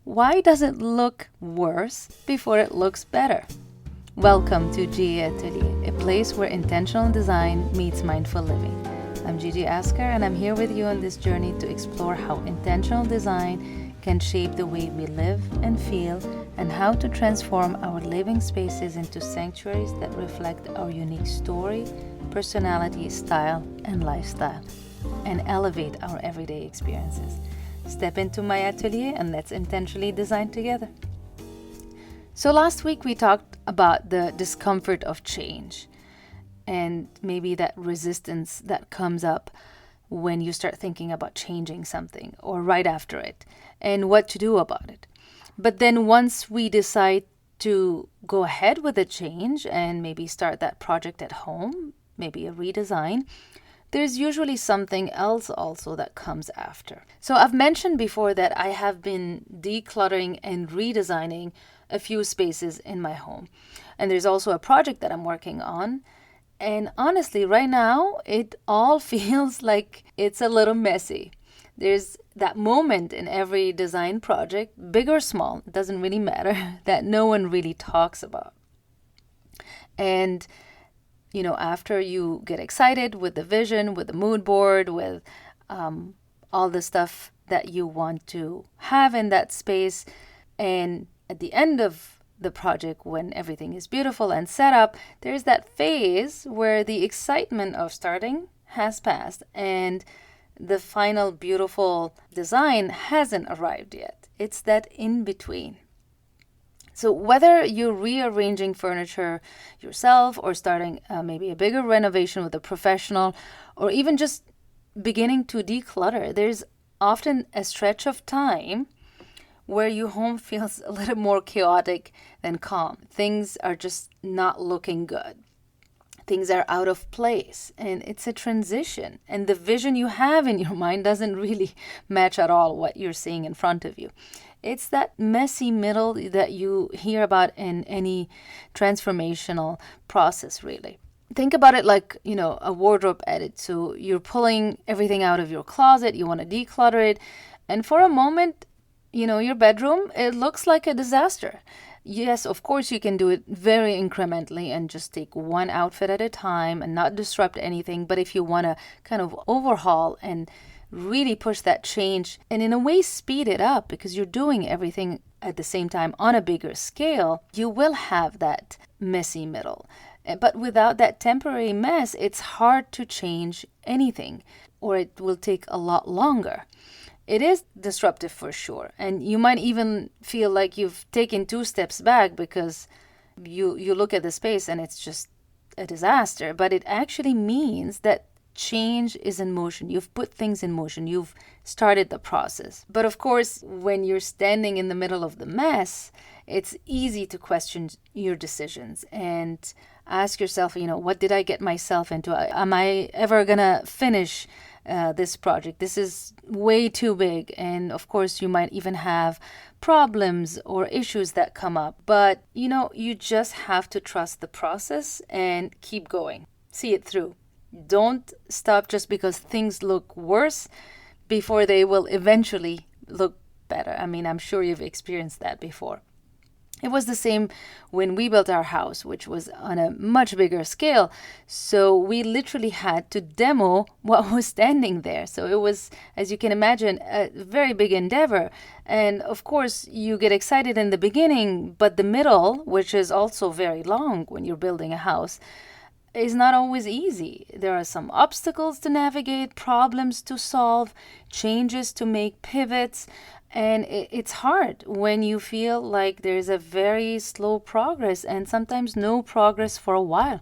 Why does it look worse before it looks better? Welcome to GA Atelier, a place where intentional design meets mindful living. I'm Gigi Asker, and I'm here with you on this journey to explore how intentional design can shape the way we live and feel, and how to transform our living spaces into sanctuaries that reflect our unique story, personality, style, and lifestyle, and elevate our everyday experiences. Step into my atelier and let's intentionally design together. So last week we talked about the discomfort of change and maybe that resistance that comes up when you start thinking about changing something or right after it and what to do about it. But then once we decide to go ahead with the change and maybe start that project at home, maybe a redesign, there's usually something else also that comes after. So I've mentioned before that I have been decluttering and redesigning a few spaces in my home. And there's also a project that I'm working on. And honestly, right now, it all feels like it's a little messy. There's that moment in every design project, big or small, it doesn't really matter, that no one really talks about. And after you get excited with the vision, with the mood board, with all the stuff that you want to have in that space, and at the end of the project, when everything is beautiful and set up, there's that phase where the excitement of starting has passed and the final beautiful design hasn't arrived yet. It's that in between. So whether you're rearranging furniture yourself or starting maybe a bigger renovation with a professional, or even just beginning to declutter, there's often a stretch of time where your home feels a little more chaotic than calm. Things are just not looking good. Things are out of place and it's a transition. And the vision you have in your mind doesn't really match at all what you're seeing in front of you. It's that messy middle that you hear about in any transformational process, really. Think about it like, a wardrobe edit. So you're pulling everything out of your closet, you want to declutter it. And for a moment, your bedroom, it looks like a disaster. Yes, of course, you can do it very incrementally and just take one outfit at a time and not disrupt anything. But if you want to kind of overhaul and really push that change and in a way speed it up because you're doing everything at the same time on a bigger scale, you will have that messy middle. But without that temporary mess, it's hard to change anything, or it will take a lot longer. It is disruptive for sure. And you might even feel like you've taken 2 steps back because you look at the space and it's just a disaster. But it actually means that change is in motion. You've put things in motion. You've started the process. But of course, when you're standing in the middle of the mess, it's easy to question your decisions and ask yourself, what did I get myself into? Am I ever going to finish this project? This is way too big. And of course, you might even have problems or issues that come up. But, you just have to trust the process and keep going. See it through. Don't stop just because things look worse before they will eventually look better. I mean, I'm sure you've experienced that before. It was the same when we built our house, which was on a much bigger scale. So we literally had to demo what was standing there. So it was, as you can imagine, a very big endeavor. And of course, you get excited in the beginning, but the middle, which is also very long when you're building a house, is not always easy. There are some obstacles to navigate, problems to solve, changes to make, pivots, and it's hard when you feel like there's a very slow progress and sometimes no progress for a while.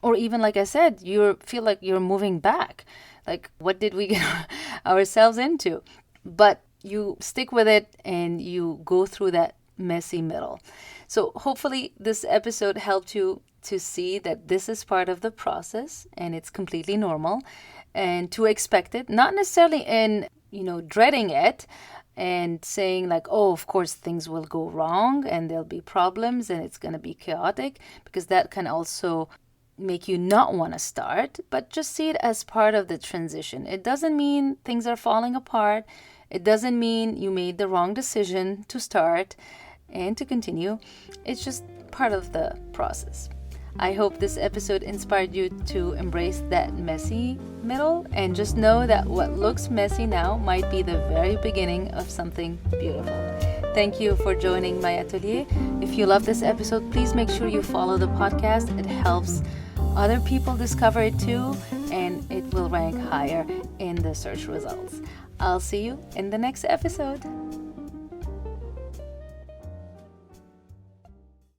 Or even, like I said, you feel like you're moving back. Like, what did we get ourselves into? But you stick with it and you go through that messy middle. So hopefully this episode helped you to see that this is part of the process and it's completely normal and to expect it, not necessarily in, dreading it and saying like, oh, of course things will go wrong and there'll be problems and it's going to be chaotic, because that can also make you not want to start, but just see it as part of the transition. It doesn't mean things are falling apart. It doesn't mean you made the wrong decision to start and to continue. It's just part of the process. I hope this episode inspired you to embrace that messy middle and just know that what looks messy now might be the very beginning of something beautiful. Thank you for joining my atelier. If you love this episode, please make sure you follow the podcast. It helps other people discover it too, and it will rank higher in the search results. I'll see you in the next episode.